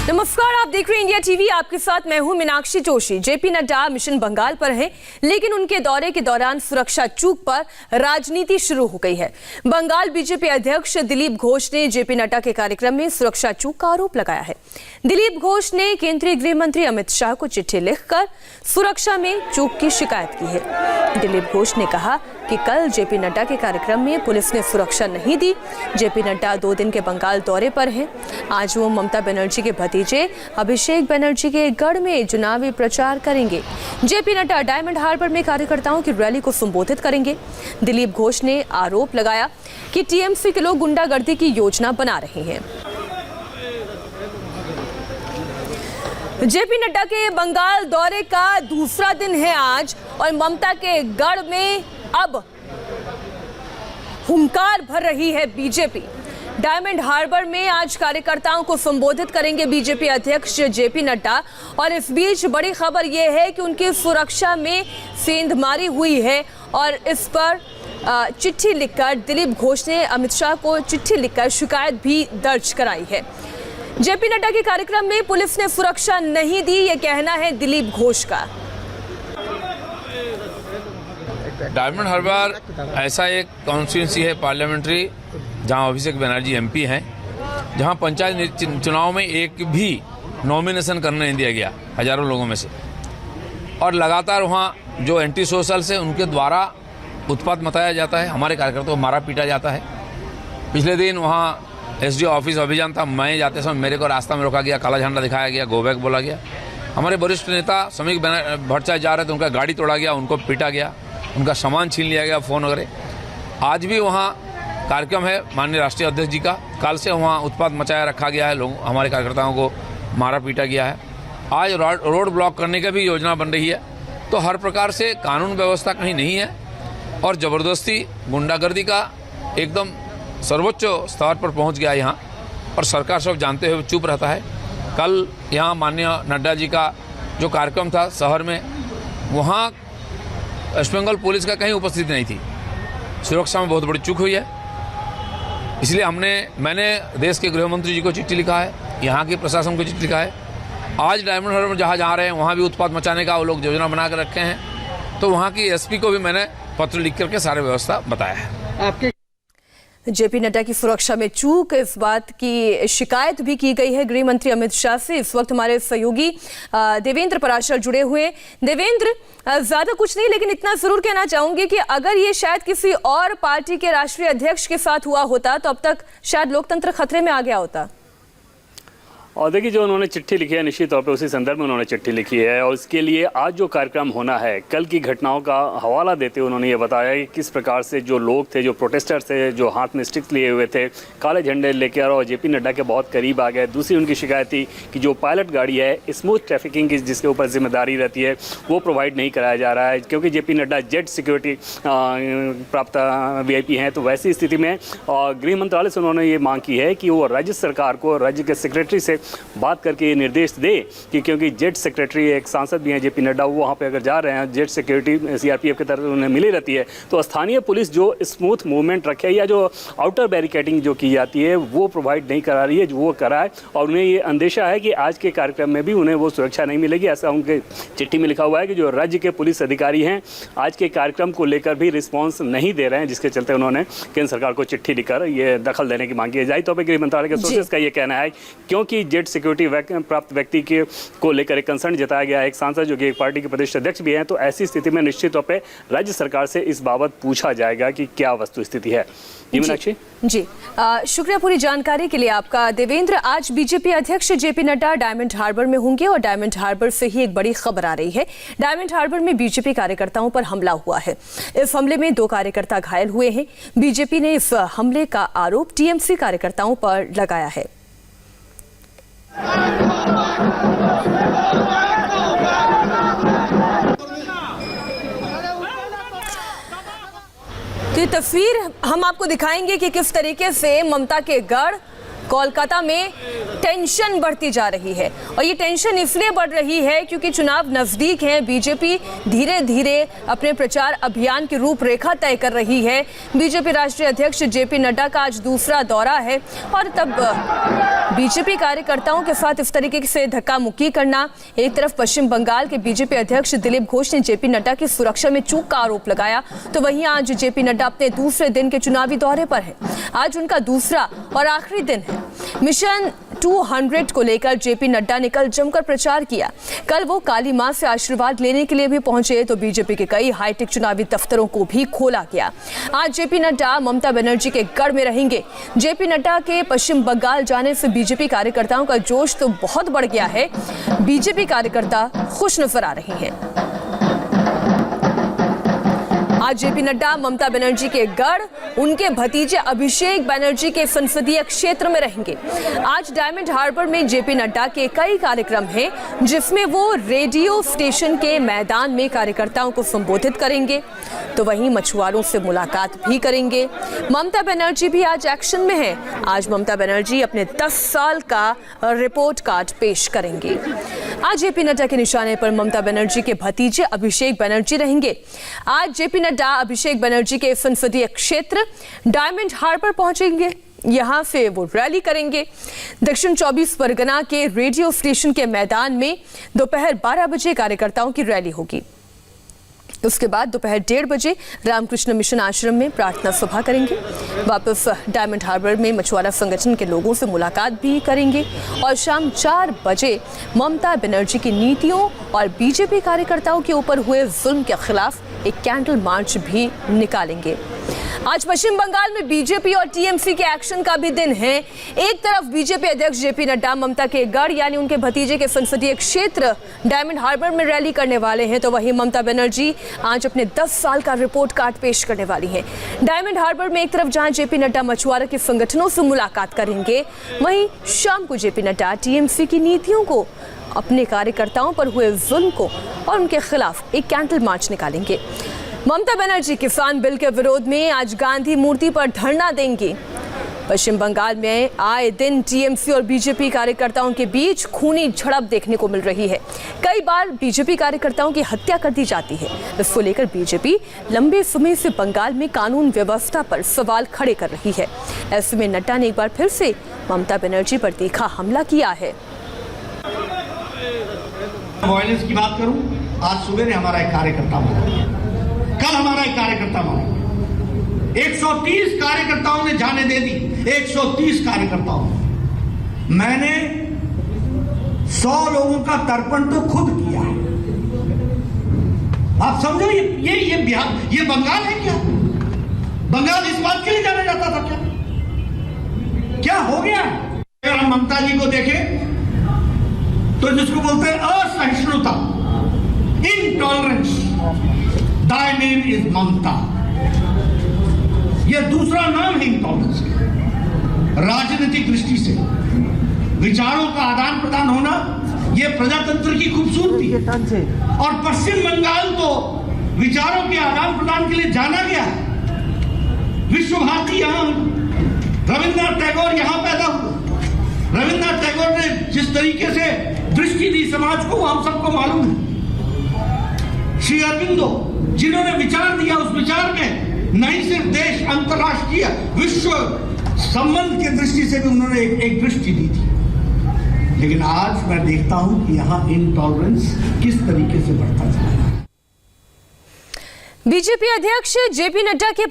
नमस्कार, आप देख रहे हैं इंडिया टीवी। आपके साथ मैं हूं मीनाक्षी जोशी। जेपी नड्डा मिशन बंगाल पर हैं, लेकिन उनके दौरे के दौरान सुरक्षा चूक पर राजनीति शुरू हो गई है। बंगाल बीजेपी अध्यक्ष दिलीप घोष ने जेपी नड्डा के कार्यक्रम में सुरक्षा चूक का आरोप लगाया है। दिलीप घोष ने केंद्रीय गृह मंत्री अमित शाह को चिट्ठी लिखकर सुरक्षा में चूक की शिकायत की है। दिलीप घोष ने कहा कि कल जेपी नड्डा के कार्यक्रम में पुलिस ने सुरक्षा नहीं दी। जेपी नड्डा 2 दिन के बंगाल दौरे पर हैं। आज वो ममता बनर्जी के भतीजे अभिषेक बनर्जी के गढ़ में चुनावी प्रचार करेंगे। जेपी नड्डा डायमंड हार्बर में कार्यकर्ताओं की रैली को संबोधित करेंगे। दिलीप घोष ने आरोप लगाया कि टीएमसी के लोग गुंडागर्दी की योजना बना रहे हैं। जेपी नड्डा के बंगाल दौरे का दूसरा दिन है आज, और ममता के गढ़ में अब हुंकार भर रही है बीजेपी। डायमंड हार्बर में आज कार्यकर्ताओं को संबोधित करेंगे बीजेपी अध्यक्ष जेपी नड्डा। और इस बीच बड़ी खबर यह है कि उनकी सुरक्षा में सेंधमारी हुई है, और इस पर चिट्ठी लिखकर दिलीप घोष ने अमित शाह को चिट्ठी लिखकर शिकायत भी दर्ज कराई है। जेपी नड्डा के कार्यक्रम में पुलिस ने सुरक्षा नहीं दी, यह कहना है दिलीप घोष का। डायमंड हार्बर ऐसा एक कॉन्स्टिट्यूंसी है पार्लियामेंट्री, जहां अभिषेक बनर्जी एमपी हैं, जहां पंचायत चुनाव में एक भी नॉमिनेशन करने नहीं दिया गया हजारों लोगों में से। और लगातार वहां जो एंटी सोशल्स है उनके द्वारा उत्पात मचाया जाता है, हमारे कार्यकर्ताओं को मारा पीटा जाता है। पिछले दिन वहाँ एसडीओ ऑफिस अभियान था, मैं जाते समय मेरे को रास्ता में रोका गया, काला झंडा दिखाया गया, गो बैक बोला गया। हमारे वरिष्ठ नेता समीक भट्टाचार्य जा रहे थे, उनका गाड़ी तोड़ा गया, उनको पीटा गया, उनका सामान छीन लिया गया, फ़ोन वगैरह। आज भी वहाँ कार्यक्रम है माननीय राष्ट्रीय अध्यक्ष जी का, कल से वहाँ उत्पात मचाया रखा गया है, लोग हमारे कार्यकर्ताओं को मारा पीटा गया है। आज रोड ब्लॉक करने की भी योजना बन रही है। तो हर प्रकार से कानून व्यवस्था कहीं नहीं है, और ज़बरदस्ती गुंडागर्दी का एकदम सर्वोच्च स्तर पर पहुंच गया यहाँ, और सरकार सब जानते हुए चुप रहता है। कल यहाँ माननीय नड्डा जी का जो कार्यक्रम था शहर में, वहाँ वेस्ट बंगाल पुलिस का कहीं उपस्थिति नहीं थी। सुरक्षा में बहुत बड़ी चूक हुई है। इसलिए मैंने देश के गृह मंत्री जी को चिट्ठी लिखा है, यहाँ के प्रशासन को चिट्ठी लिखा है। आज डायमंड हार्बर में जहाँ जा रहे हैं वहाँ भी उत्पात मचाने का वो लोग योजना बना कर रखे हैं। तो वहाँ की एसपी को भी मैंने पत्र लिख करके सारी व्यवस्था बताया है। आपके जेपी नड्डा की सुरक्षा में चूक, इस बात की शिकायत भी की गई है गृह मंत्री अमित शाह से। इस वक्त हमारे सहयोगी देवेंद्र पराशर जुड़े हुए हैं। देवेंद्र, ज्यादा कुछ नहीं, लेकिन इतना जरूर कहना चाहूंगी कि अगर ये शायद किसी और पार्टी के राष्ट्रीय अध्यक्ष के साथ हुआ होता तो अब तक शायद लोकतंत्र खतरे में आ गया होता। और देखिए, जो उन्होंने चिट्ठी लिखी है निश्चित तौर पे उसी संदर्भ में उन्होंने चिट्ठी लिखी है, और इसके लिए आज जो कार्यक्रम होना है, कल की घटनाओं का हवाला देते हुए उन्होंने ये बताया कि किस प्रकार से जो लोग थे, जो प्रोटेस्टर्स थे, जो हाथ में स्टिक्स लिए हुए थे, काले झंडे लेकर और जेपी नड्डा के बहुत करीब आ गए। दूसरी उनकी शिकायत थी कि जो पायलट गाड़ी है, स्मूथ ट्रैफिकिंग की जिसके ऊपर जिम्मेदारी रहती है, वो प्रोवाइड नहीं कराया जा रहा है, क्योंकि जेपी नड्डा जेट सिक्योरिटी प्राप्त VIP हैं। तो वैसी स्थिति में गृह मंत्रालय से उन्होंने ये मांग की है कि वो राज्य सरकार को, राज्य के सेक्रेटरी से बात करके ये निर्देश दे कि, क्योंकि जेट सेक्रेटरी एक सांसद भी हैं जेपी नड्डा, वो वहाँ पे अगर जा रहे हैं, जेट सिक्योरिटी CRPF की तरफ उन्हें मिली रहती है, तो स्थानीय पुलिस जो स्मूथ मूवमेंट रखे या जो आउटर बैरिकेडिंग जो की जाती है वो प्रोवाइड नहीं करा रही है, जो वो कराए। और उन्हें ये अंदेशा है कि आज के कार्यक्रम में भी उन्हें वो सुरक्षा नहीं मिलेगी। ऐसा उनके चिट्ठी में लिखा हुआ है कि जो राज्य के पुलिस अधिकारी हैं आज के कार्यक्रम को लेकर भी रिस्पॉन्स नहीं दे रहे हैं, जिसके चलते उन्होंने केंद्र सरकार को चिट्ठी लिखकर ये दखल देने की मांग की है। जाहिर तौर पर गृह मंत्रालय के सोर्सेज का ये कहना है, क्योंकि जेट सिक्योरिटी प्राप्त व्यक्ति के को लेकर एक कंसर्न जताया गया है, एक सांसद जो कि एक पार्टी के प्रदेश अध्यक्ष भी हैं, तो ऐसी स्थिति में निश्चित तौर पे राज्य सरकार से इस बाबत पूछा जाएगा कि क्या वस्तु स्थिति है। मीनाक्षी जी, शुक्रिया पूरी जानकारी के लिए आपका। देवेंद्र, आज बीजेपी अध्यक्ष जेपी नड्डा डायमंड हार्बर में होंगे, और डायमंड हार्बर से ही एक बड़ी खबर आ रही है। डायमंड हार्बर में बीजेपी कार्यकर्ताओं पर हमला हुआ है। इस हमले में 2 कार्यकर्ता घायल हुए हैं। बीजेपी ने इस हमले का आरोप टीएमसी कार्यकर्ताओं पर लगाया है। तो ये तस्वीर हम आपको दिखाएंगे कि किस तरीके से ममता के गढ़ कोलकाता में टेंशन बढ़ती जा रही है। और ये टेंशन इसलिए बढ़ रही है क्योंकि चुनाव नजदीक है। बीजेपी धीरे धीरे अपने प्रचार अभियान की रूपरेखा तय कर रही है। बीजेपी राष्ट्रीय अध्यक्ष जेपी नड्डा का आज दूसरा दौरा है और तब बीजेपी कार्यकर्ताओं के साथ इस तरीके से धक्का मुक्की करना। एक तरफ पश्चिम बंगाल के बीजेपी अध्यक्ष दिलीप घोष ने जेपी नड्डा की सुरक्षा में चूक का आरोप लगाया, तो वहीं आज जेपी नड्डा अपने दूसरे दिन के चुनावी दौरे पर है। आज उनका दूसरा और आखिरी दिन है। मिशन 200 को लेकर जेपी नड्डा ने कल जमकर प्रचार किया। कल वो काली मां से आशीर्वाद लेने के लिए भी पहुंचे, तो बीजेपी के कई हाईटेक चुनावी दफ्तरों को भी खोला गया। आज जेपी नड्डा ममता बनर्जी के गढ़ में रहेंगे। जेपी नड्डा के पश्चिम बंगाल जाने से बीजेपी कार्यकर्ताओं का जोश तो बहुत बढ़ गया है। बीजेपी कार्यकर्ता खुश नजर आ रहे हैं। आज जेपी नड्डा ममता बनर्जी के गढ़ उनके भतीजे अभिषेक बनर्जी के संसदीय क्षेत्र में रहेंगे। आज डायमंड हार्बर में जेपी नड्डा के कई कार्यक्रम हैं, जिसमें वो रेडियो स्टेशन के मैदान में कार्यकर्ताओं को संबोधित करेंगे, तो वहीं मछुआरों से मुलाकात भी करेंगे। ममता बनर्जी भी आज एक्शन में है। आज ममता बनर्जी अपने 10 साल का रिपोर्ट कार्ड पेश करेंगे। आज जेपी नड्डा के निशाने पर ममता बनर्जी के भतीजे अभिषेक बनर्जी रहेंगे। आज जेपी नड्डा अभिषेक बनर्जी के संसदीय क्षेत्र डायमंड हार्बर पहुंचेंगे। यहां से वो रैली करेंगे। दक्षिण 24 परगना के रेडियो स्टेशन के मैदान में दोपहर 12 बजे कार्यकर्ताओं की रैली होगी। उसके बाद दोपहर 1:30 बजे रामकृष्ण मिशन आश्रम में प्रार्थना सभा करेंगे। वापस डायमंड हार्बर में मछुआरा संगठन के लोगों से मुलाकात भी करेंगे और शाम 4 बजे ममता बनर्जी की नीतियों और बीजेपी कार्यकर्ताओं के ऊपर हुए जुल्म के खिलाफ एक कैंडल मार्च भी निकालेंगे। आज पश्चिम बंगाल में बीजेपी और टीएमसी के एक्शन का भी दिन है। एक तरफ बीजेपी अध्यक्ष जेपी नड्डा ममता के गढ़ यानी उनके भतीजे के संसदीय क्षेत्र डायमंड हार्बर में रैली करने वाले हैं, तो वहीं ममता बनर्जी आज अपने 10 साल का रिपोर्ट कार्ड पेश करने वाली हैं। डायमंड हार्बर में एक तरफ जहां जेपी नड्डा मछुआरा के संगठनों से मुलाकात करेंगे, वहीं शाम को जेपी नड्डा टीएमसी की नीतियों को, अपने कार्यकर्ताओं पर हुए जुल्म को और उनके खिलाफ एक कैंडल मार्च निकालेंगे। ममता बनर्जी किसान बिल के विरोध में आज गांधी मूर्ति पर धरना देंगी। पश्चिम बंगाल में आए दिन टीएमसी और बीजेपी कार्यकर्ताओं के बीच खूनी झड़प देखने को मिल रही है। कई बार बीजेपी कार्यकर्ताओं की हत्या कर दी जाती है। इसको लेकर बीजेपी लंबे समय से बंगाल में कानून व्यवस्था पर सवाल खड़े कर रही है। ऐसे में नड्डा ने एक बार फिर से ममता बनर्जी पर तीखा हमला किया है। वायलेंस की बात करूं, आज सुबह हमारा एक कार्यकर्ता मारा, कल हमारा एक कार्यकर्ता मारा। 130 कार्यकर्ताओं ने जाने दे दी। 130 कार्यकर्ताओं। मैंने 100 लोगों का तर्पण तो खुद किया है। आप समझो, ये बिहार, ये बंगाल है क्या? बंगाल इस बात के लिए जाना जाता था क्या? क्या हो गया? अगर हम ममता जी को देखें तो जिसको बोलते हैं असहिष्णुता, इनटॉलरेंस, दाई नेम इज ममता। यह दूसरा नाम है इनटॉलरेंस। राजनीतिक दृष्टि से विचारों का आदान प्रदान होना यह प्रजातंत्र की खूबसूरती है। और पश्चिम बंगाल तो विचारों के आदान प्रदान के लिए जाना गया है। विश्व भारती यहां, रविन्द्रनाथ टैगोर यहां पैदा हुए। रविन्द्रनाथ टैगोर ने जिस तरीके से दृष्टि दी समाज को, हम सबको मालूम है। श्री अरविंदो जिन्होंने विचार दिया, उस विचार में नहीं सिर्फ देश, अंतर्राष्ट्रीय, विश्व संबंध की दृष्टि से भी उन्होंने एक दृष्टि दी थी। लेकिन आज मैं देखता हूं कि यहां इनटॉलरेंस किस तरीके से बढ़ता जा रहा है। बीजेपी अध्यक्ष जेपी नड्डा के